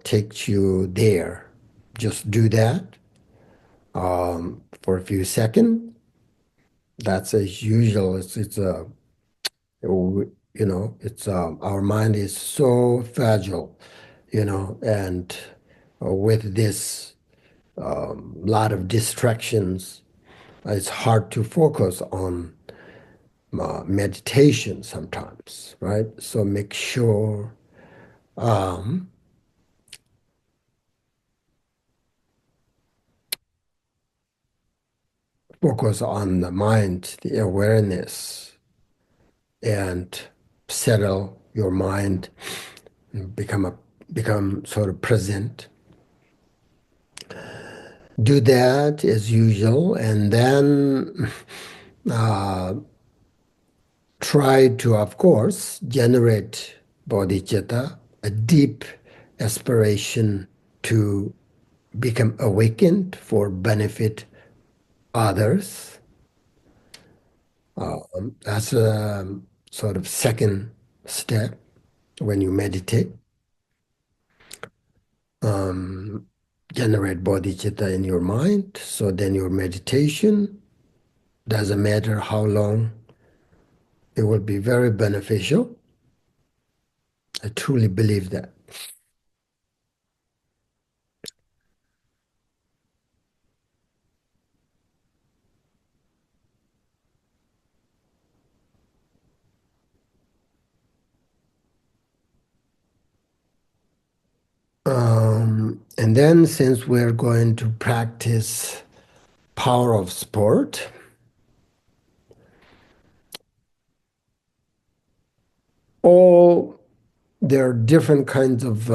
takes you there. Just do that for a few seconds. That's as usual. It's a it's our mind is so fragile, and with this lot of distractions, it's hard to focus on meditation sometimes, right? So make sure um, focus on the mind, the awareness, and settle your mind, become sort of present. Do that as usual, and then uh, try to, of course, generate bodhicitta, a deep aspiration to become awakened for benefit others. That's a sort of second step when you meditate. Um, Generate bodhicitta in your mind. So then your meditation, doesn't matter how long, it will be very beneficial. I truly believe that. And then since we're going to practice power of sport, all there are different kinds of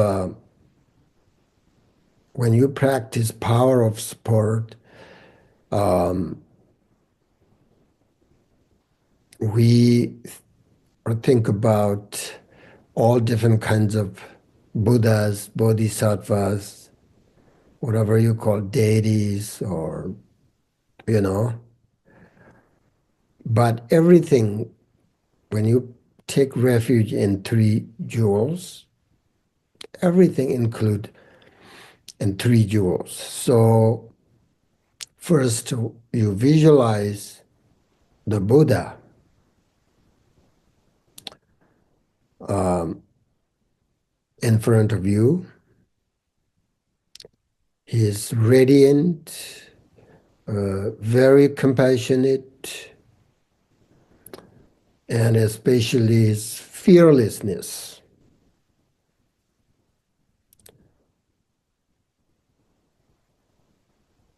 when you practice power of sport, we think about all different kinds of Buddhas, Bodhisattvas, whatever you call deities, or you know, but everything, when you take refuge in three jewels, everything include in three jewels. So first you visualize the Buddha in front of you. He is radiant, very compassionate, and especially his fearlessness.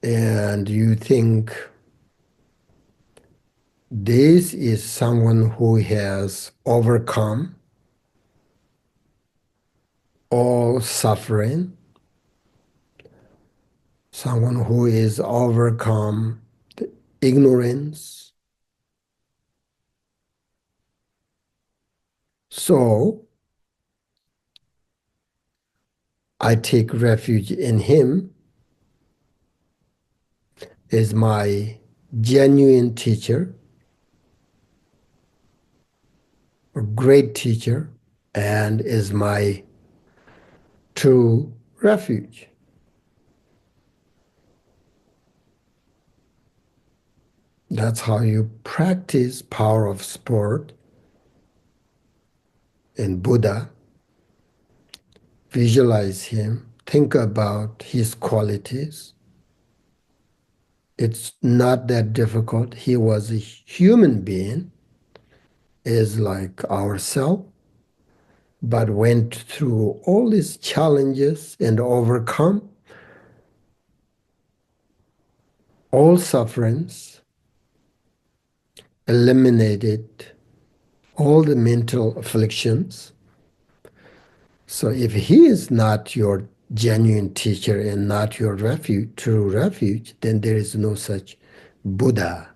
And you think this is someone who has overcome all suffering, someone who is overcome the ignorance. So I take refuge in him as my genuine teacher, a great teacher, and is my true refuge. That's how you practice power of sport in Buddha. Visualize him, think about his qualities. It's not that difficult. He was a human being, is like ourselves, but went through all these challenges and overcome all sufferings, eliminated all the mental afflictions. So if he is not your genuine teacher and not your refuge, true refuge, then there is no such Buddha.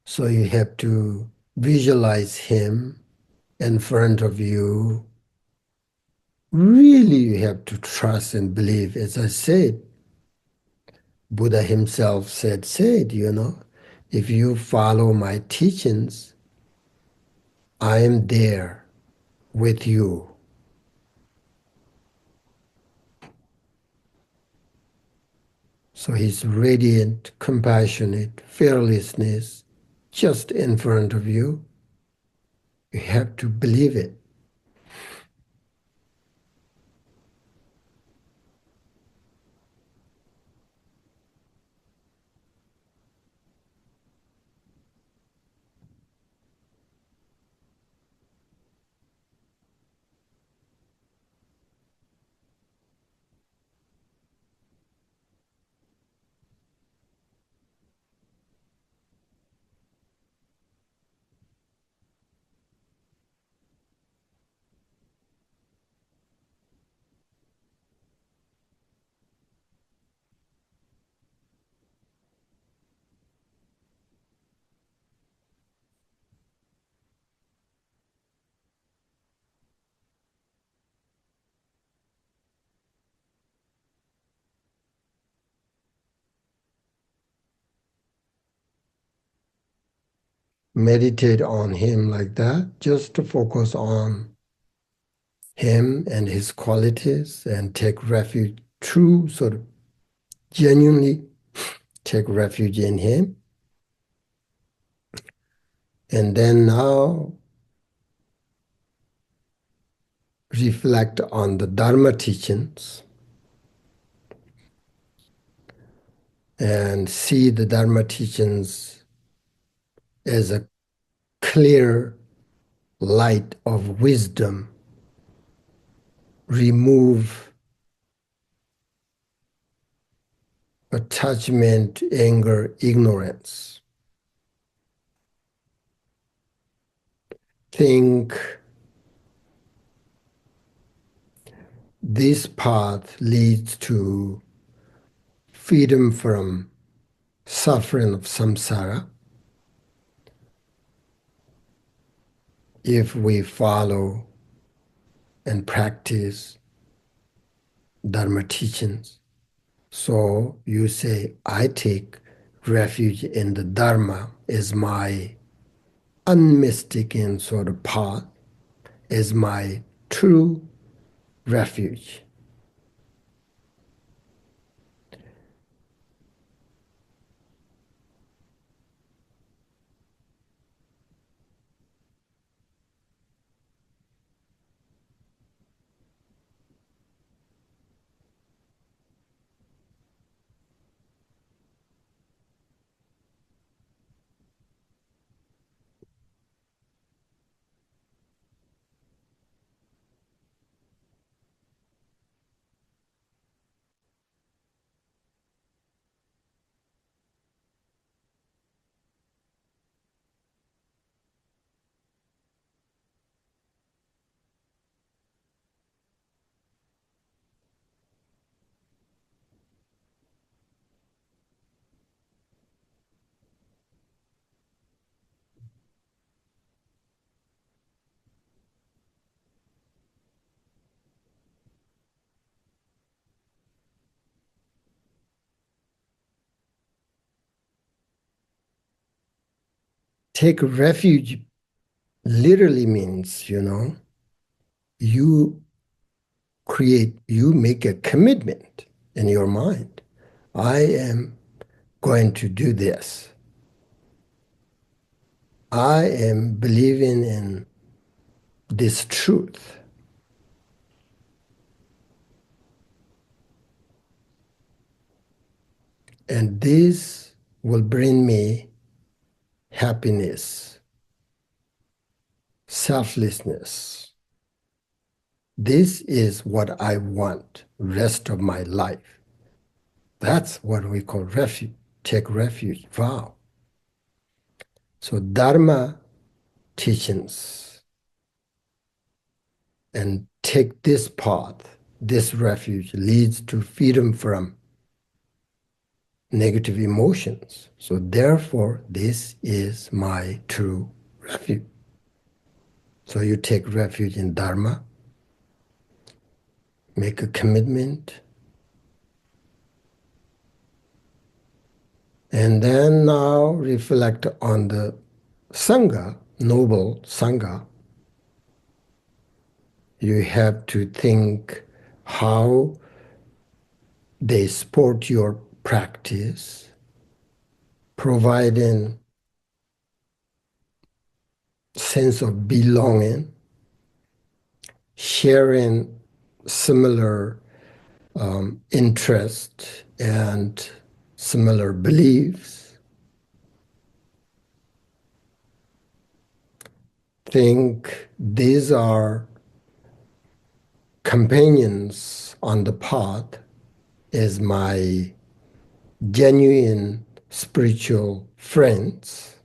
So you have to visualize him in front of you. Really, you have to trust and believe. As I said, Buddha himself said, if you follow my teachings, I am there with you. So his radiant, compassionate fearlessness just in front of you. You have to believe it. Meditate on him like that, just to focus on him and his qualities and take refuge, true sort of genuinely take refuge in him. And then now reflect on the Dharma teachings and see the Dharma teachings as a clear light of wisdom. Remove attachment, anger, ignorance. Think this path leads to freedom from suffering of samsara if we follow and practice Dharma teachings. So you say, I take refuge in the Dharma as my unmistaken sort of path, as my true refuge. Take refuge literally means, you you make a commitment in your mind. I am going to do this. I am believing in this truth. And this will bring me happiness, selflessness. This is what I want rest of my life. That's what we call refuge, take refuge, vow. So Dharma teachings and take this path, this refuge leads to freedom from negative emotions. So therefore, this is my true refuge. So you take refuge in Dharma, make a commitment, and then now reflect on the Sangha, noble Sangha. You have to think how they support your practice, providing sense of belonging, sharing similar interest and similar beliefs. Think these are companions on the path as my genuine spiritual friends.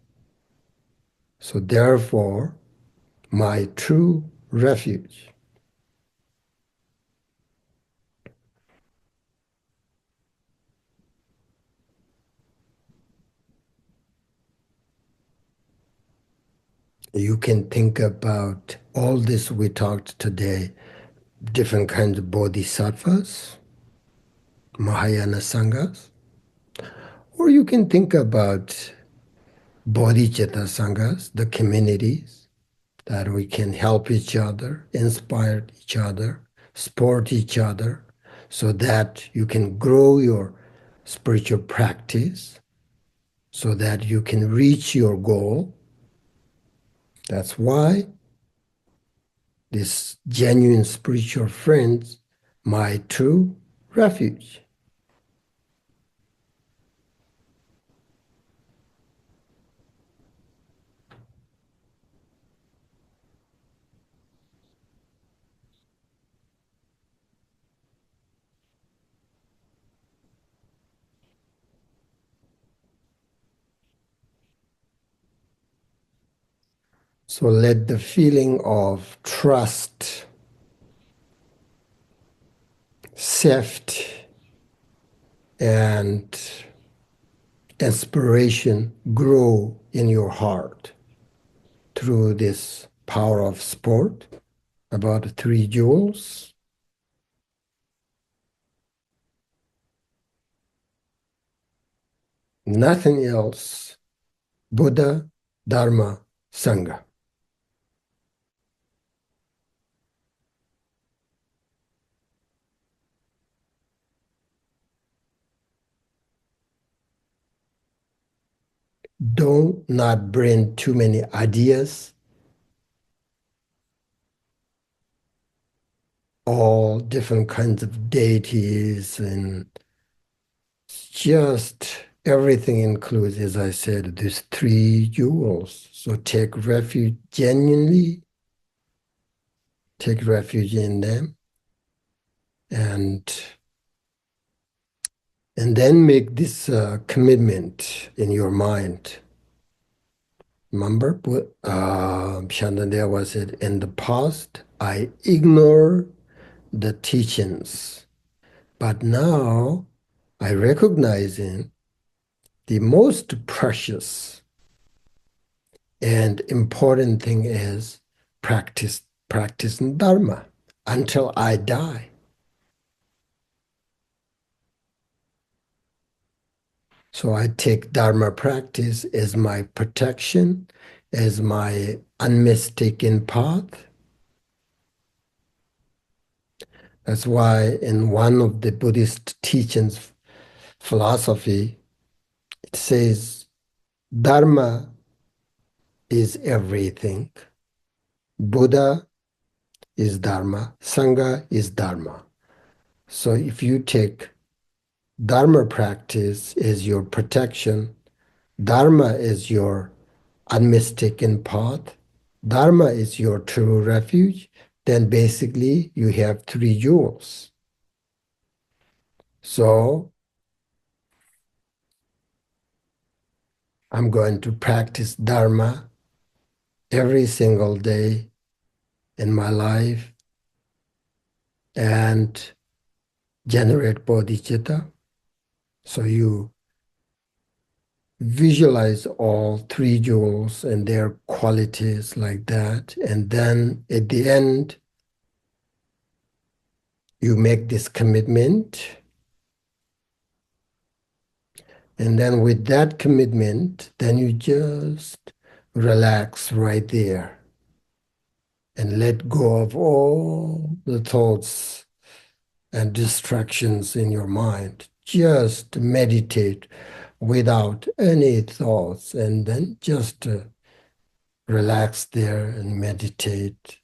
So therefore, my true refuge. You can think about all this we talked today, different kinds of bodhisattvas, Mahāyāna sanghas, or you can think about bodhicitta sanghas, the communities that we can help each other, inspire each other, support each other, so that you can grow your spiritual practice, so that you can reach your goal. That's why this genuine spiritual friends, my true refuge. So let the feeling of trust, safety, and inspiration grow in your heart through this power of sport, about 3 jewels. Nothing else. Buddha, Dharma, Sangha. Do not bring too many ideas, all different kinds of deities, and just everything includes, as I said, these 3 jewels. So take refuge genuinely, take refuge in them, and then make this commitment in your mind. Remember, Shantideva said, in the past, I ignored the teachings, but now I recognize the most precious and important thing is practicing dharma until I die. So I take dharma practice as my protection, as my unmistaken path. That's why in one of the Buddhist teachings, philosophy, it says dharma is everything. Buddha is dharma. Sangha is dharma. So if you take dharma practice as your protection, dharma is your unmistaken path, dharma is your true refuge, then basically you have 3 jewels. So I'm going to practice dharma every single day in my life and generate bodhicitta. So you visualize all 3 jewels and their qualities like that. And then at the end, you make this commitment. And then with that commitment, then you just relax right there and let go of all the thoughts and distractions in your mind. just meditate without any thoughts, and then just relax there and meditate.